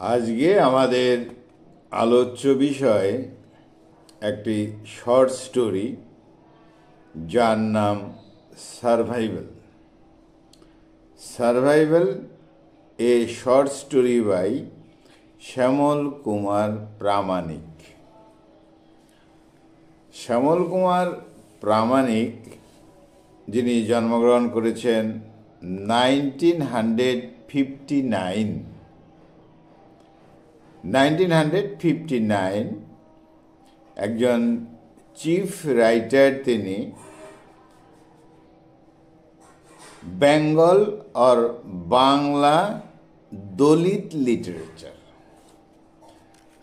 আজকে আমাদের আলোচ্য বিষয় একটি শর্ট স্টোরি যার নাম survival. Survival a short story by Shyamal Kumar Pramanik. Shyamal Kumar Pramanik, যিনি জন্মগ্রহণ করেছেন 1959, একজন চিফ রাইটার তিনি। Bengal or Bangla Dalit literature.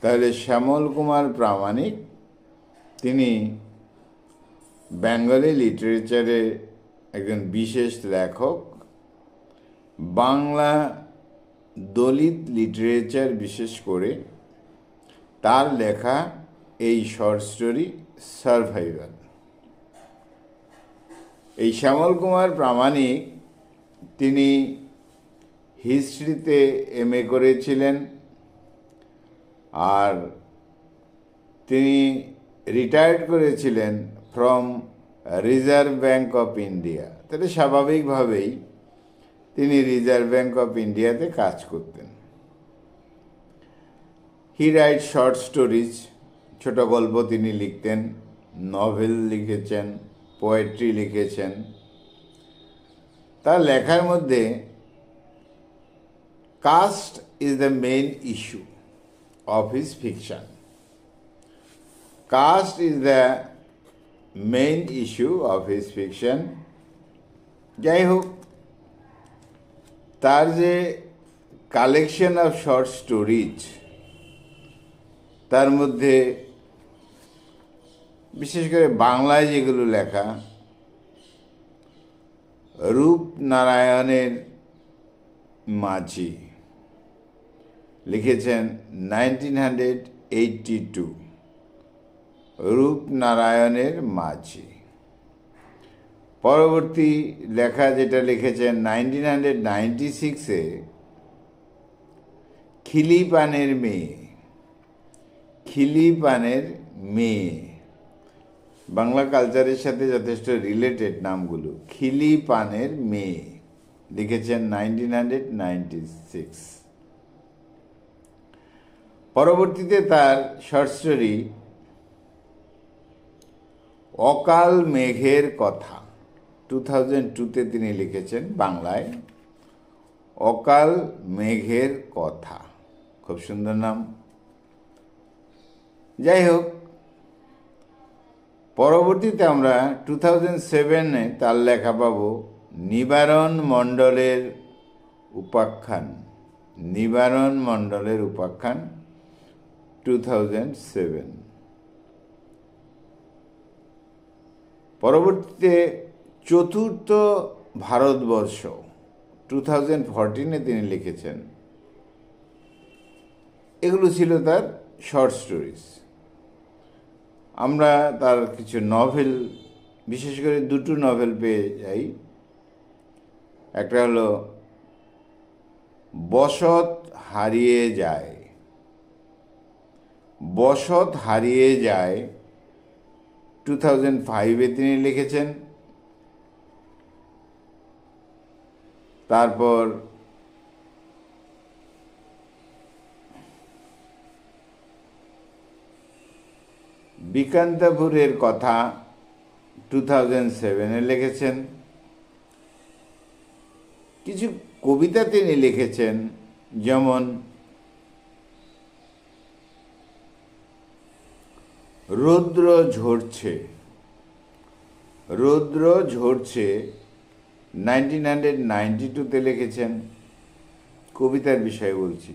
তাহলে শ্যামল কুমার প্রামাণিক তিনি বেঙ্গলি লিটারেচারের একজন বিশেষ লেখক। বাংলা দলিত লিটারেচার বিশেষ করে তার লেখা এই শর্ট স্টোরি সারভাইভাল। এই শ্যামল কুমার প্রামাণিক তিনি হিস্ট্রিতে এমএ করেছিলেন, আর তিনি রিটায়ার্ড করেছিলেন from reserve bank of India. তাহলে স্বাভাবিকভাবেই তিনি রিজার্ভ ব্যাঙ্ক অফ ইন্ডিয়াতে কাজ করতেন। হি রাইট শর্ট স্টোরিজ, ছোট গল্প তিনি লিখতেন, নভেল লিখেছেন, পোয়েট্রি লিখেছেন। তার লেখার মধ্যে caste is the main issue of his fiction. Caste is the main issue of his fiction. যাই হোক, তার যে কালেকশন অফ শর্ট স্টোরিজ, তার মধ্যে বিশেষ করে বাংলায় যেগুলো লেখা, রূপনারায়ণের মাঝি লিখেছেন 1982, রূপনারায়ণের মাঝি। পরবর্তী লেখা যেটা লিখেছেন 1996-এ, খিলিপানের মেয়ে। খিলিপানের মেয়ে বাংলা কালচারের সাথে যথেষ্ট রিলেটেড নামগুলো। খিলিপানের মেয়ে লিখেছেন 1996। পরবর্তীতে তার শর্ট স্টোরি অকাল মেঘের কথা 2002-তে তিনি লিখেছেন বাংলায়। অকাল মেঘের কথা, খুব সুন্দর নাম। যাই হোক, পরবর্তীতে আমরা 2007-এ তার লেখা পাব নিবারণ মণ্ডলের উপাখ্যান। নিবারণ মণ্ডলের উপাখ্যান 2007। পরবর্তীতে চতুর্থ ভারতবর্ষ 2014-এ তিনি লিখেছেন। এগুলো ছিল তার শর্ট স্টোরিজ। আমরা তার কিছু নভেল, বিশেষ করে দুটো নভেল পেয়ে যাই। একটা হলো বসত হারিয়ে যায়। বসত হারিয়ে যায় 2005-এ তিনি লিখেছেন। তারপর বিকান্তপুরের কথা 2007-এ লিখেছেন। কিছু কবিতা তিনি লিখেছেন, যেমন রৌদ্র ঝরছে। রৌদ্র ঝরছে 1992-তে লিখেছেন। কবিতার বিষয়ে বলছি।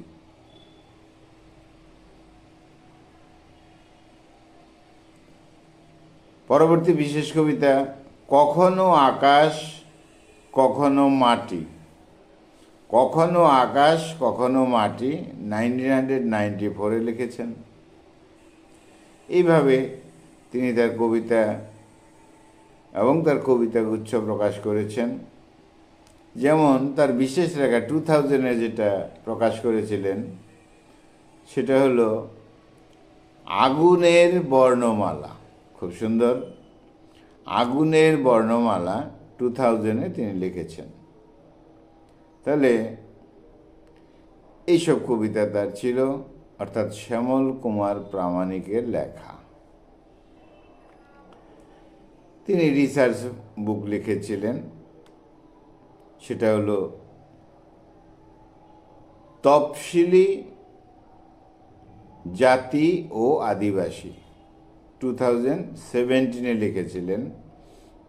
পরবর্তী বিশেষ কবিতা কখনো আকাশ কখনো মাটি। কখনো আকাশ কখনো মাটি 1994-এ লিখেছেন। এইভাবে তিনি তার কবিতা এবং তার কবিতাগুচ্ছ প্রকাশ করেছেন। যেমন তার বিশেষ লেখা 2000-এ যেটা প্রকাশ করেছিলেন সেটা হলো আগুনের বর্ণমালা। খুব সুন্দর, আগুনের বর্ণমালা 2000-এ তিনি লিখেছেন। তাহলে এইসব কবিতা তার ছিল, অর্থাৎ শ্যামল কুমার প্রামাণিকের লেখা। তিনি রিসার্চ বুক লিখেছিলেন, সেটা হলো তফসিলি জাতি ও আদিবাসী। 2017-এ লিখেছিলেন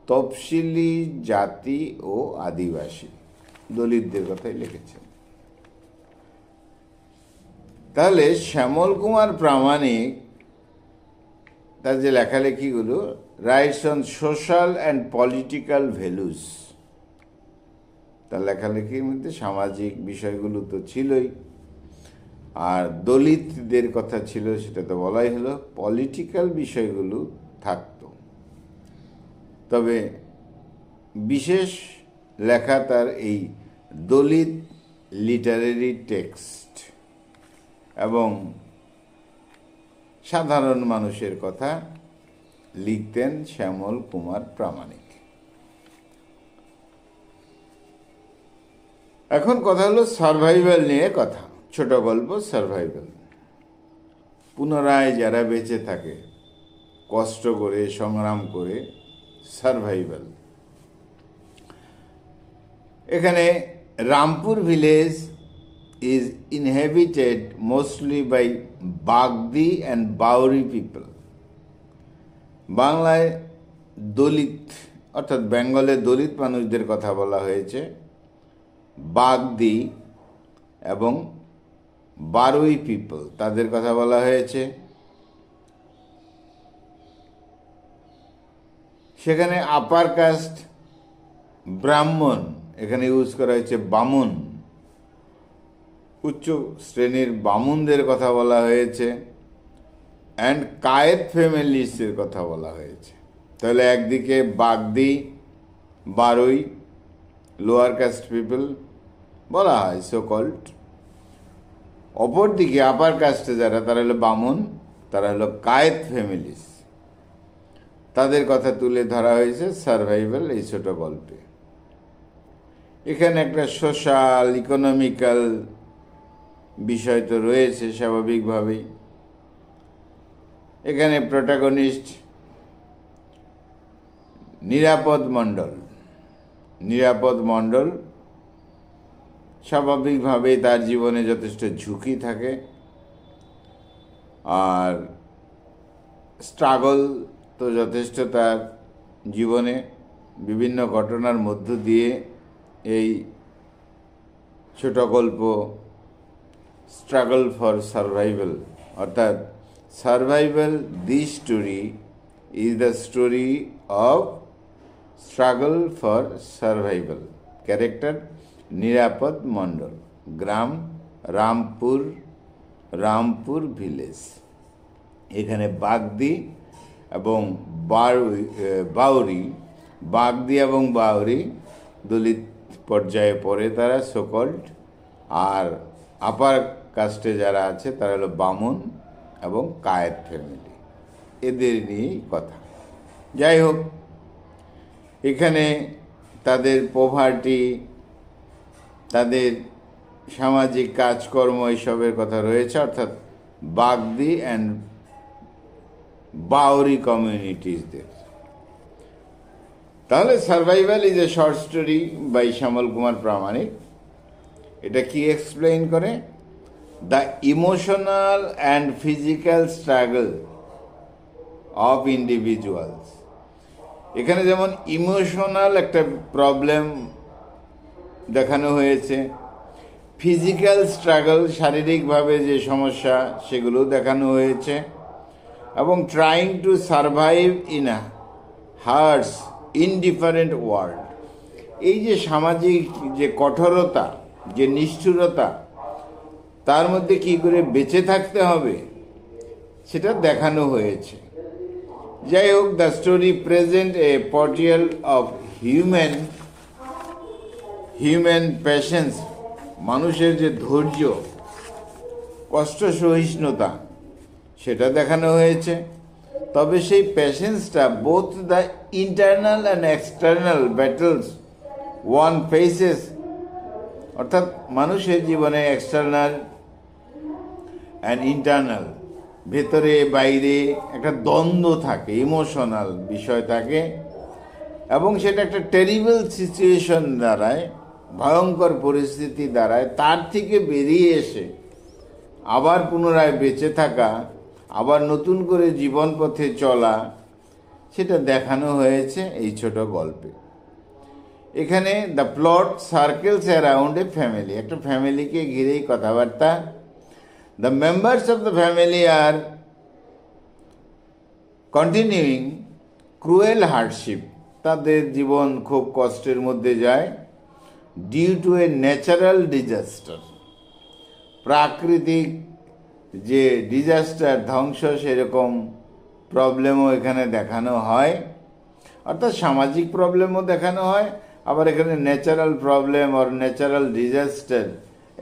তফসিলি জাতি ও আদিবাসী, দলিতদের কথাই লিখেছেন। তাহলে শ্যামল কুমার প্রামাণিক তার যে লেখালেখিগুলো, rights on social and political values, তার লেখালেখির মধ্যে সামাজিক বিষয়গুলো তো ছিলই, আর দলিতদের কথা ছিল, সেটা তো বলাই হলো, পলিটিক্যাল বিষয়গুলো থাকতো। তবে বিশেষ লেখা তার এই দলিত লিটারেরি টেক্সট এবং সাধারণ মানুষের কথা লিখতেন শ্যামল কুমার প্রামাণিক। এখন কথা হলো সারভাইভাল নিয়ে কথা, ছোট গল্প সারভাইভাল। পুনরায় যারা বেঁচে থাকে কষ্ট করে, সংগ্রাম করে, সারভাইভাল। এখানে Rampur village is inhabited mostly by Bagdi and Bauri people. বাংলায় দলিত অর্থাৎ বেঙ্গলে দলিত মানুষদের কথা বলা হয়েছে, বাগদি এবং বারুই পিপল তাদের কথা বলা হয়েছে। সেখানে আপার কাস্ট ব্রাহ্মণ, এখানে ইউজ করা হয়েছে বামুন, উচ্চ শ্রেণীর বামুনদের কথা বলা হয়েছে, অ্যান্ড কায়েত ফ্যামিলিসের কথা বলা হয়েছে। তাহলে একদিকে Bagdi, Barui, lower caste people বলা হয় সো কল্ড, অপরদিকে আপার কাস্টে যারা, তারা হলো বামুন, তারা হলো কায়েত ফ্যামিলিস, তাদের কথা তুলে ধরা হয়েছে সারভাইভাল এই ছোট গল্পে। এখানে একটা সোশ্যাল ইকোনমিক্যাল বিষয় তো রয়েছে স্বাভাবিকভাবেই। এখানে প্রোটাগনিস্ট নিরাপদ মণ্ডল স্বাভাবিকভাবেই তার জীবনে যথেষ্ট ঝুঁকি থাকে, আর স্ট্রাগল তো যথেষ্ট তার জীবনে। বিভিন্ন ঘটনার মধ্য দিয়ে এই ছোট গল্প স্ট্রাগল ফর সার্ভাইভাল, অর্থাৎ survival, the story is the story of struggle for survival. Character নিরাপদ মণ্ডল, গ্রাম রামপুর ভিলেজ। এখানে বাগদি এবং বাউরি, বাগদি এবং বাউরি দলিত পর্যায়ে পড়ে তারা, সোকল্ড। আর আপার কাস্টে যারা আছে তারা হলো বামুন এবং কায়েত ফ্যামিলি, এদের নিয়েই কথা। যাই হোক, এখানে তাদের পোভার্টি, তাদের সামাজিক কাজকর্ম এইসবের কথা রয়েছে, অর্থাৎ বাগদি অ্যান্ড বাউরি কমিউনিটিসদের। তাহলে survival is a short story by Shyamal Kumar Pramanik. এটা কি এক্সপ্লেইন করে? The emotional and physical struggle of individuals. এখানে যেমন ইমোশনাল একটা প্রবলেম দেখানো হয়েছে, ফিজিক্যাল স্ট্রাগল শারীরিকভাবে যে সমস্যা সেগুলো দেখানো হয়েছে, এবং trying to survive in a harsh indifferent world. এই যে সামাজিক যে কঠোরতা, যে নিষ্ঠুরতা, তার মধ্যে কি করে বেঁচে থাকতে হবে সেটা দেখানো হয়েছে। যাই হোক, the story present a portrayal of human patience, মানুষের যে ধৈর্য, কষ্ট সহিষ্ণুতা সেটা দেখানো হয়েছে। তবে সেই প্যাশেন্সটা both the internal and external battles one faces, অর্থাৎ মানুষের জীবনে এক্সটার্নাল অ্যান্ড ইন্টারনাল, ভেতরে বাইরে একটা দ্বন্দ্ব থাকে, ইমোশনাল বিষয় থাকে, এবং সেটা একটা টেরিবল সিচুয়েশন দ্বারায়, ভয়ঙ্কর পরিস্থিতি দ্বারায় তার থেকে বেরিয়ে এসে আবার পুনরায় বেঁচে থাকা, আবার নতুন করে জীবন পথে চলা, সেটা দেখানো হয়েছে এই ছোট গল্পে। এখানে the plot circles around a family, একটা ফ্যামিলিকে ঘিরেই কথাবার্তা। The members of the family are continuing cruel hardship, তাদের জীবন খুব কষ্টের মধ্যে যায়। Due to a natural disaster, প্রাকৃতিক যে ডিজাস্টার, ধ্বংস, সেরকম প্রবলেমও এখানে দেখানো হয়, অর্থাৎ সামাজিক প্রবলেমও দেখানো হয়, আবার এখানে ন্যাচারাল প্রবলেম আর ন্যাচারাল ডিজাস্টার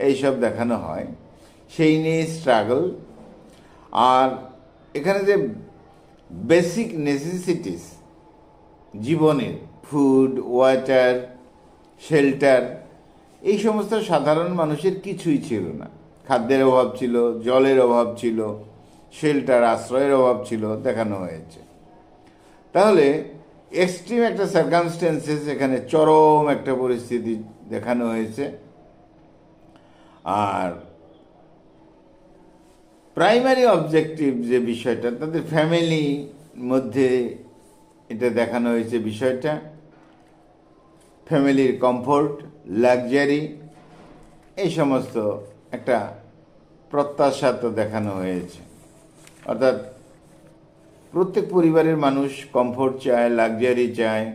এইসব দেখানো হয়, সেই নিয়ে স্ট্রাগল। আর এখানে যে বেসিক নেসেসিটিস জীবনের, ফুড, ওয়াটার, শেল্টার, এই সমস্ত সাধারণ মানুষের কিছুই ছিল না। খাদ্যের অভাব ছিল, জলের অভাব ছিল, শেল্টার, আশ্রয়ের অভাব ছিল, দেখানো হয়েছে। তাহলে এক্সট্রিম একটা সার্কামস্টেন্সেস, এখানে চরম একটা পরিস্থিতি দেখানো হয়েছে। আর প্রাইমারি অবজেক্টিভ যে বিষয়টা, তাদের ফ্যামিলি মধ্যে এটা দেখানো হয়েছে বিষয়টা, ফ্যামিলির কমফোর্ট, লাক্সারি, এই সমস্ত একটা প্রত্যাশা তো দেখানো হয়েছে। অর্থাৎ প্রত্যেক পরিবারের মানুষ কমফোর্ট চায়, লাক্সারি চায়,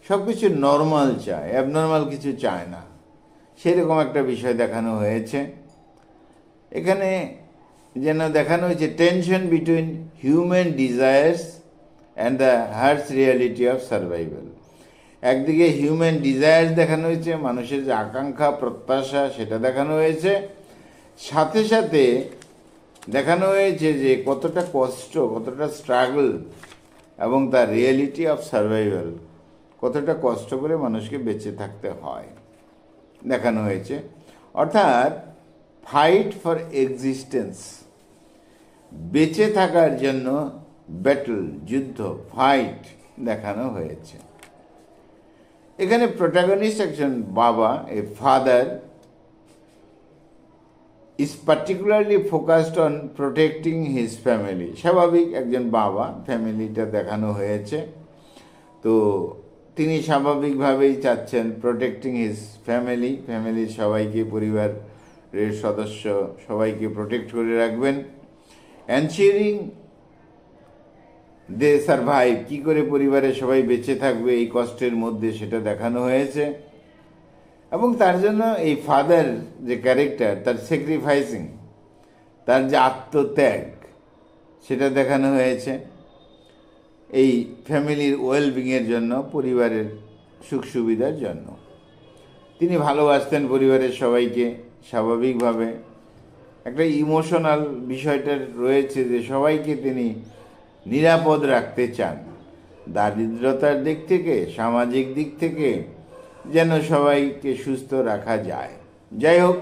সব কিছু নর্মাল চায়, অ্যাবনর্মাল কিছু চায় না, সেরকম একটা বিষয় দেখানো হয়েছে। এখানে যেন দেখানো হয়েছে tension between human desires and the harsh reality of survival. একদিকে হিউম্যান ডিজায়ার্স দেখানো হয়েছে, মানুষের যে আকাঙ্ক্ষা, প্রত্যাশা, সেটা দেখানো হয়েছে। সাথে সাথে দেখানো হয়েছে যে কতটা কষ্ট, কতটা স্ট্রাগল, এবং তার রিয়েলিটি অফ সার্ভাইভাল, কতটা কষ্ট করে মানুষকে বেঁচে থাকতে হয়, দেখানো হয়েছে। অর্থাৎ ফাইট ফর এক্সিস্টেন্স, বেঁচে থাকার জন্য ব্যাটল, যুদ্ধ, ফাইট দেখানো হয়েছে। এখানে প্রোটাগনিস্ট একজন বাবা, a father, is particularly focused on protecting his family. স্বাভাবিক একজন বাবা, ফ্যামিলিটা দেখানো হয়েছে, তো তিনি স্বাভাবিকভাবেই চাচ্ছেন প্রোটেক্টিং হিজ ফ্যামিলি, ফ্যামিলির সবাইকে, পরিবারের সদস্য সবাইকে প্রোটেক্ট করে রাখবেন। এনশিওরিং দে সারভাইভ, কী করে পরিবারের সবাই বেঁচে থাকবে এই কষ্টের মধ্যে, সেটা দেখানো হয়েছে। এবং তার জন্য এই ফাদার যে ক্যারেক্টার, তার স্যাক্রিফাইসিং, তার যে আত্মত্যাগ, সেটা দেখানো হয়েছে এই ফ্যামিলির ওয়েলবিংয়ের জন্য, পরিবারের সুখ সুবিধার জন্য। তিনি ভালোবাসতেন পরিবারের সবাইকে, স্বাভাবিকভাবে একটা ইমোশনাল বিষয়টা রয়েছে যে সবাইকে তিনি নিরাপদ রাখতে চান, দারিদ্রতার দিক থেকে, সামাজিক দিক থেকে, যেন সবাইকে সুস্থ রাখা যায়। যাই হোক,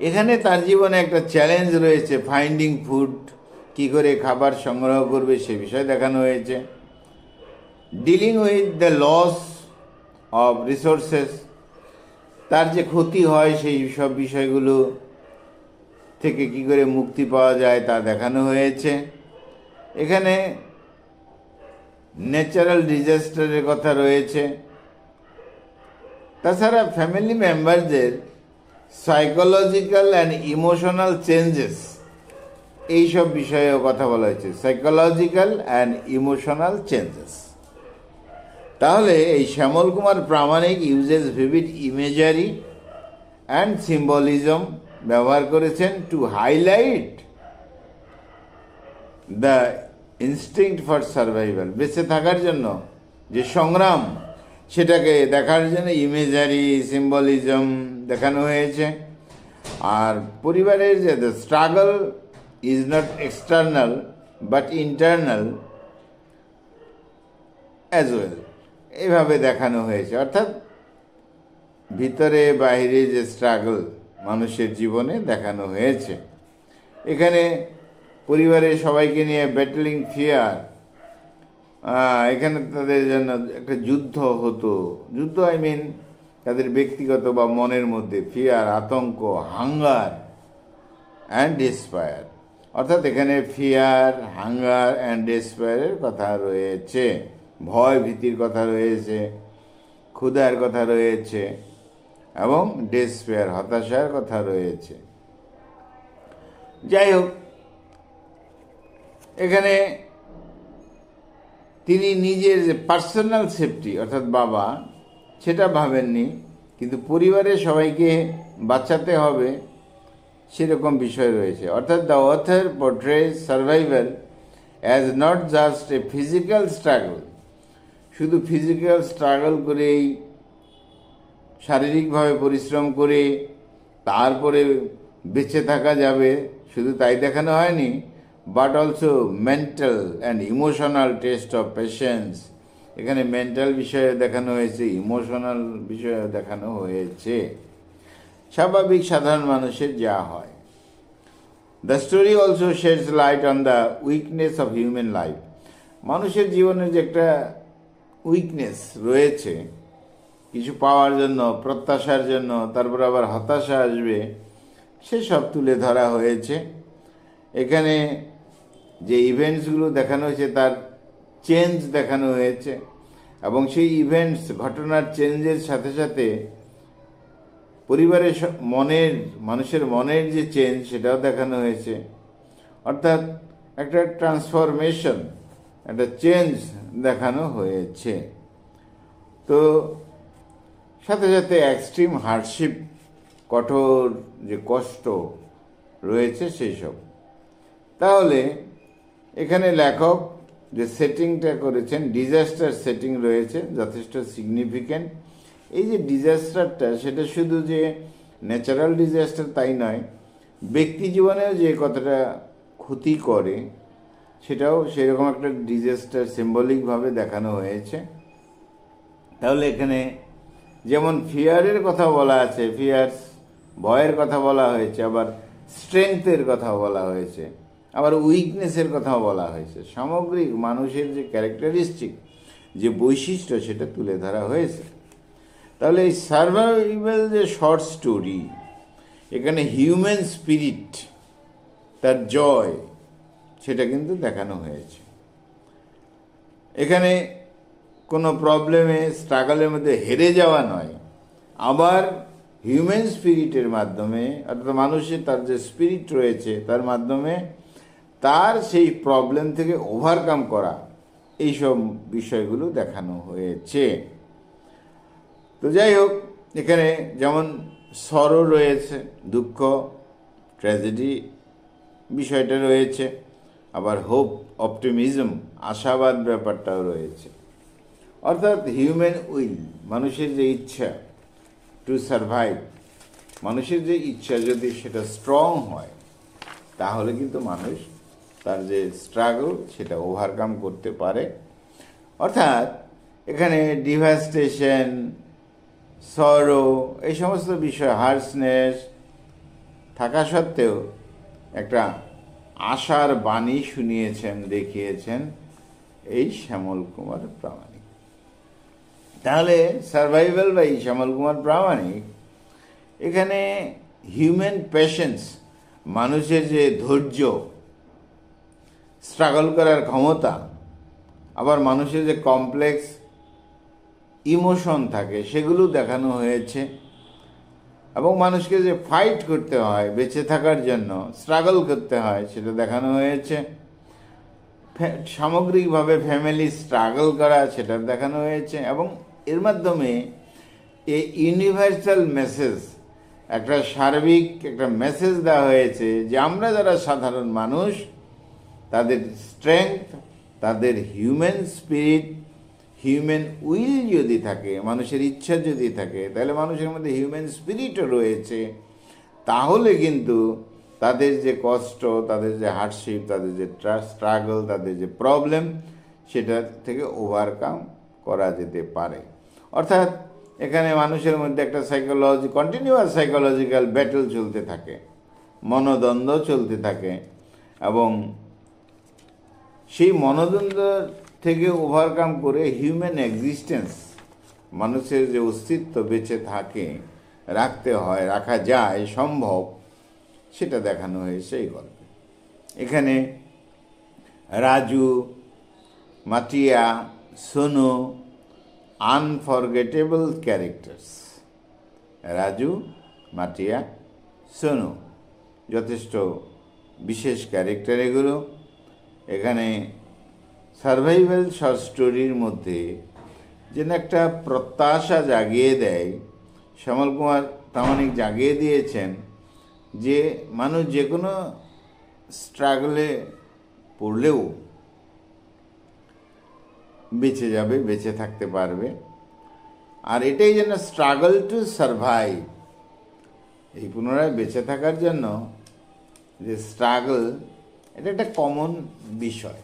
এখানে তার জীবনে একটা চ্যালেঞ্জ রয়েছে, ফাইন্ডিং ফুড, কি করে খাবার সংগ্রহ করবে সে বিষয় দেখানো হয়েছে। Dealing with the loss of resources, তার যে ক্ষতি হয় সেই সব বিষয়গুলো থেকে কি করে মুক্তি পাওয়া যায় তা দেখানো হয়েছে। এখানে ন্যাচারাল ডিজাস্টারের কথা রয়েছে। তাছাড়া ফ্যামিলি মেম্বারদের সাইকোলজিক্যাল অ্যান্ড ইমোশনাল চেঞ্জেস, এইসব বিষয়েও কথা বলা হয়েছে, সাইকোলজিক্যাল অ্যান্ড ইমোশনাল চেঞ্জেস। তাহলে এই Shyamal Kumar Pramanik uses vivid imagery and symbolism ব্যবহার করেছেন to highlight the instinct for survival, বেঁচে থাকার জন্য যে সংগ্রাম, সেটাকে দেখার জন্য ইমেজারি, সিম্বলিজম দেখানো হয়েছে। আর পরিবারের যে the struggle is not external but internal as well, এইভাবে দেখানো হয়েছে। অর্থাৎ ভিতরে বাইরে যে স্ট্রাগল মানুষের জীবনে দেখানো হয়েছে। এখানে পরিবারের সবাইকে নিয়ে ব্যাটলিং ফিয়ার, এখানে তাদের জন্য একটা যুদ্ধ হতো। যুদ্ধ আই মিন তাদের ব্যক্তিগত বা মনের মধ্যে ফিয়ার, আতঙ্ক, হাঙ্গার অ্যান্ড ডেসপায়ার। অর্থাৎ এখানে ফিয়ার, হাঙ্গার অ্যান্ড ডেসপায়ারের কথা রয়েছে, ভয় ভীতির কথা রয়েছে, ক্ষুধার কথা রয়েছে এবং ডেসপেয়ার, হতাশার কথা রয়েছে। যাই হোক, এখানে তিনি নিজের যে পার্সোনাল সেফটি অর্থাৎ বাবা সেটা ভাবেননি, কিন্তু পরিবারের সবাইকে বাঁচাতে হবে সেরকম বিষয় রয়েছে। অর্থাৎ the author portrays survival as not just a physical struggle, শুধু ফিজিক্যাল স্ট্রাগল করেই, শারীরিকভাবে পরিশ্রম করে তারপরে বেঁচে থাকা যাবে শুধু তাই দেখানো হয়নি, but also mental and emotional test of patience. এখানে মেন্টাল বিষয়ে দেখানো হয়েছে, ইমোশনাল বিষয়ে দেখানো হয়েছে, স্বাভাবিক সাধারণ মানুষের যা হয়। The story also shades light on the weakness of human life. মানুষের জীবনে যে একটা উইকনেস রয়েছে, কিছু পাওয়ার জন্য, প্রত্যাশার জন্য, তারপর আবার হতাশা আসবে, সেসব তুলে ধরা হয়েছে। এখানে যে ইভেন্টসগুলো দেখানো হয়েছে তার চেঞ্জ দেখানো হয়েছে এবং সেই ইভেন্টস, ঘটনার চেঞ্জের সাথে সাথে পরিবারের মানুষের মনের যে চেঞ্জ সেটাও দেখানো হয়েছে। অর্থাৎ একটা ট্রান্সফরমেশন, একটা চেঞ্জ দেখানো হয়েছে। তো সাথে সাথে এক্সট্রিম হার্ডশিপ, কঠোর যে কষ্ট রয়েছে সেই সব। তাহলে এখানে লেখক যে সেটিংটা করেছেন, ডিজাস্টার সেটিং রয়েছে, যথেষ্ট সিগনিফিক্যান্ট। এই যে ডিজাস্টারটা, সেটা শুধু যে ন্যাচারাল ডিজাস্টার তাই নয়, ব্যক্তি জীবনেও যে কতটা ক্ষতি করে সেটাও সেরকম একটা ডিজাস্টার সিম্বলিকভাবে দেখানো হয়েছে। তাহলে এখানে যেমন ফিয়ারের কথা বলা আছে, ফিয়ার্স ভয়ের কথা বলা হয়েছে, আবার স্ট্রেংথের কথা বলা হয়েছে, আবার উইকনেসের কথাও বলা হয়েছে। সামগ্রিক মানুষের যে ক্যারেক্টারিস্টিক, যে বৈশিষ্ট্য, সেটা তুলে ধরা হয়েছে। তাহলে এই সার্ভাইভাল যে শর্ট স্টোরি, এখানে হিউম্যান স্পিরিট, তার জয়, সেটা কিন্তু দেখানো হয়েছে। এখানে কোনো প্রবলেমে, স্ট্রাগলের মধ্যে হেরে যাওয়া নয়, আবার হিউম্যান স্পিরিটের মাধ্যমে, অর্থাৎ মানুষের তার যে স্পিরিট রয়েছে তার মাধ্যমে তার সেই প্রবলেম থেকে ওভারকাম করা, এইসব বিষয়গুলো দেখানো হয়েছে। তো যাই হোক, এখানে যেমন সরো রয়েছে, দুঃখ, ট্র্যাজেডি বিষয়টা রয়েছে, আবার হোপ, অপটিমিজম, আশাবাদ ব্যাপারটাও রয়েছে। অর্থাৎ হিউম্যান উইল, মানুষের যে ইচ্ছা টু সারভাইভ, মানুষের যে ইচ্ছা যদি সেটা স্ট্রং হয়, তাহলে কিন্তু মানুষ তার যে স্ট্রাগল সেটা ওভারকাম করতে পারে। অর্থাৎ এখানে ডিভাস্টেশন, সরো, এই সমস্ত বিষয়, হার্সনেস থাকা সত্ত্বেও একটা আশার বাণী শুনিয়েছেন, দেখিয়েছেন এই শ্যামল কুমার প্রামাণিক। তাহলে সার্ভাইভাল বাই শ্যামল কুমার প্রামাণিক, এখানে হিউম্যান পেশেন্স, মানুষের যে ধৈর্য, স্ট্রাগল করার ক্ষমতা, আবার মানুষের যে কমপ্লেক্স ইমোশন থাকে সেগুলো দেখানো হয়েছে, এবং মানুষকে যে ফাইট করতে হয় বেঁচে থাকার জন্য, স্ট্রাগল করতে হয়, সেটা দেখানো হয়েছে। সামগ্রিকভাবে ফ্যামিলি স্ট্রাগল করা, সেটা দেখানো হয়েছে। এবং এর মাধ্যমে এই ইউনিভার্সাল মেসেজ, একটা সার্বিক একটা মেসেজ দেওয়া হয়েছে যে আমরা যারা সাধারণ মানুষ, তাদের স্ট্রেংথ, তাদের হিউম্যান স্পিরিট, হিউম্যান উইল যদি থাকে, মানুষের ইচ্ছা যদি থাকে, তাহলে মানুষের মধ্যে হিউম্যান স্পিরিটও রয়েছে, তাহলে কিন্তু তাদের যে কষ্ট, তাদের যে হার্ডশিপ, তাদের যে স্ট্রাগল, তাদের যে প্রবলেম, সেটা থেকে ওভারকাম করা যেতে পারে। অর্থাৎ এখানে মানুষের মধ্যে একটা কন্টিনিউয়াস সাইকোলজিক্যাল ব্যাটল চলতে থাকে, মনোদ্বন্দ্ব চলতে থাকে, এবং সেই মনোদ্বন্দ্ব থেকে ওভারকাম করে হিউম্যান এক্সিস্টেন্স, মানুষের যে অস্তিত্ব বেঁচে থাকে, রাখতে হয়, রাখা যায়, সম্ভব, সেটা দেখানো হয়েছে এই গল্পে। এখানে রাজু, মাটিয়া, সোনু আনফরগেটেবল ক্যারেক্টার্স। রাজু, মাটিয়া, সোনু যথেষ্ট বিশেষ ক্যারেক্টার এগুলো। এখানে সার্ভাইভাল শর্ট স্টোরির মধ্যে যেন একটা প্রত্যাশা জাগিয়ে দেয়, শ্যামল কুমার প্রামাণিক জাগিয়ে দিয়েছেন যে মানুষ যে কোনো স্ট্রাগলে পড়লেও বেঁচে যাবে, বেঁচে থাকতে পারবে। আর এটাই যেন স্ট্রাগল টু সারভাইভ, এই পুনরায় বেঁচে থাকার জন্য যে স্ট্রাগল, এটা একটা কমন বিষয়।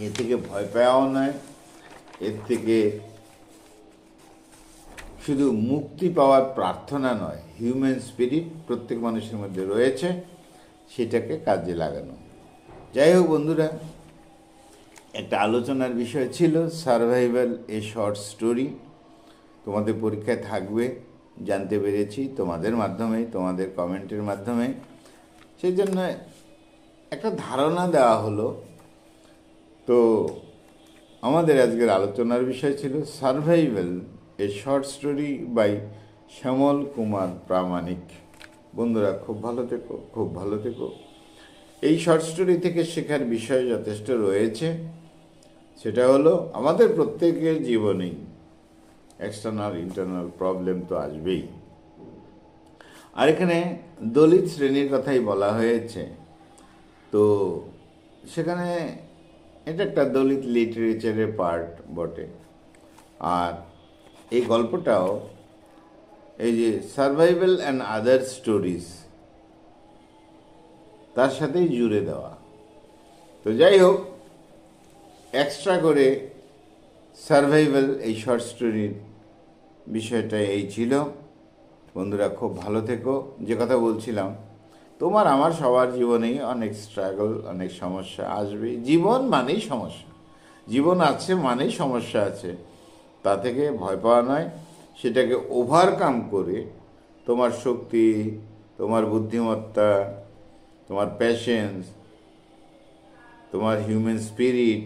এর থেকে ভয় পাওয়াও নয়, এর থেকে শুধু মুক্তি পাওয়ার প্রার্থনা নয়, হিউম্যান স্পিরিট প্রত্যেক মানুষের মধ্যে রয়েছে, সেটাকে কাজে লাগানো। যাই হোক বন্ধুরা, একটা আলোচনার বিষয় ছিল সারভাইভাল এ শর্ট স্টোরি। তোমাদের পরীক্ষায় থাকবে জানতে পেরেছি তোমাদের মাধ্যমে, তোমাদের কমেন্টের মাধ্যমে। সেই জন্য একটা ধারণা দেওয়া হলো। তো আমাদের আজকের আলোচনার বিষয় ছিল survival a short story by Shyamal Kumar Pramanik. বন্ধুরা, খুব ভালো থেকো, খুব ভালো থেকো। এই শর্ট স্টোরি থেকে শেখার বিষয় যথেষ্ট রয়েছে। সেটা হলো আমাদের প্রত্যেকের জীবনেই এক্সটার্নাল ইন্টারনাল প্রবলেম তো আসবেই। আর এখানে দলিত শ্রেণীর কথাই বলা হয়েছে। তো সেখানে এটা একটা দলিত লিটারেচারের পার্ট বটে। আর এই গল্পটাও এই যে সার্ভাইভাল অ্যান্ড আদার স্টোরিজ, তার সাথেই জুড়ে দেওয়া। তো যাই হোক, এক্সট্রা করে সার্ভাইভাল এই শর্ট স্টোরির বিষয়টা এই ছিল। বন্ধুরা, খুব ভালো থেকো। যে কথা বলছিলাম, তোমার আমার সবার জীবনেই অনেক স্ট্রাগল, অনেক সমস্যা আসবে। জীবন মানেই সমস্যা, জীবন আছে মানেই সমস্যা আছে। তা থেকে ভয় পাওয়া নয়, সেটাকে ওভারকাম করে তোমার শক্তি, তোমার বুদ্ধিমত্তা, তোমার প্যাশেন্স, তোমার হিউম্যান স্পিরিট,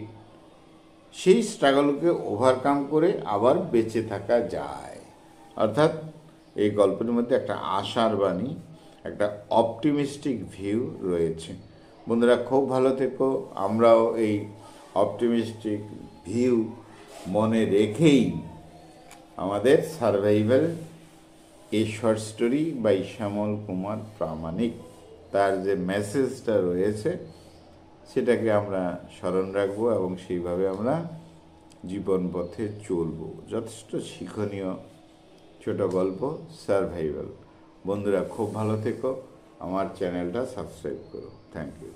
সেই স্ট্রাগলকে ওভারকাম করে আবার বেঁচে থাকা যায়। অর্থাৎ এই গল্পের মধ্যে একটা আশার বাণী, একটা অপটিমিস্টিক ভিউ রয়েছে। বন্ধুরা, খুব ভালো থেকো। আমরাও এই অপটিমিস্টিক ভিউ মনে রেখেই আমাদের সারভাইভাল এই short story by Shyamal Kumar Pramanik, তার যে মেসেজটা রয়েছে সেটাকে আমরা স্মরণ রাখবো এবং সেইভাবে আমরা জীবন পথে চলব। যথেষ্ট শিক্ষণীয় ছোট গল্প সারভাইভাল। বন্ধুরা, খুব ভালো থেকো। আমার চ্যানেলটা সাবস্ক্রাইব করো। Thank you.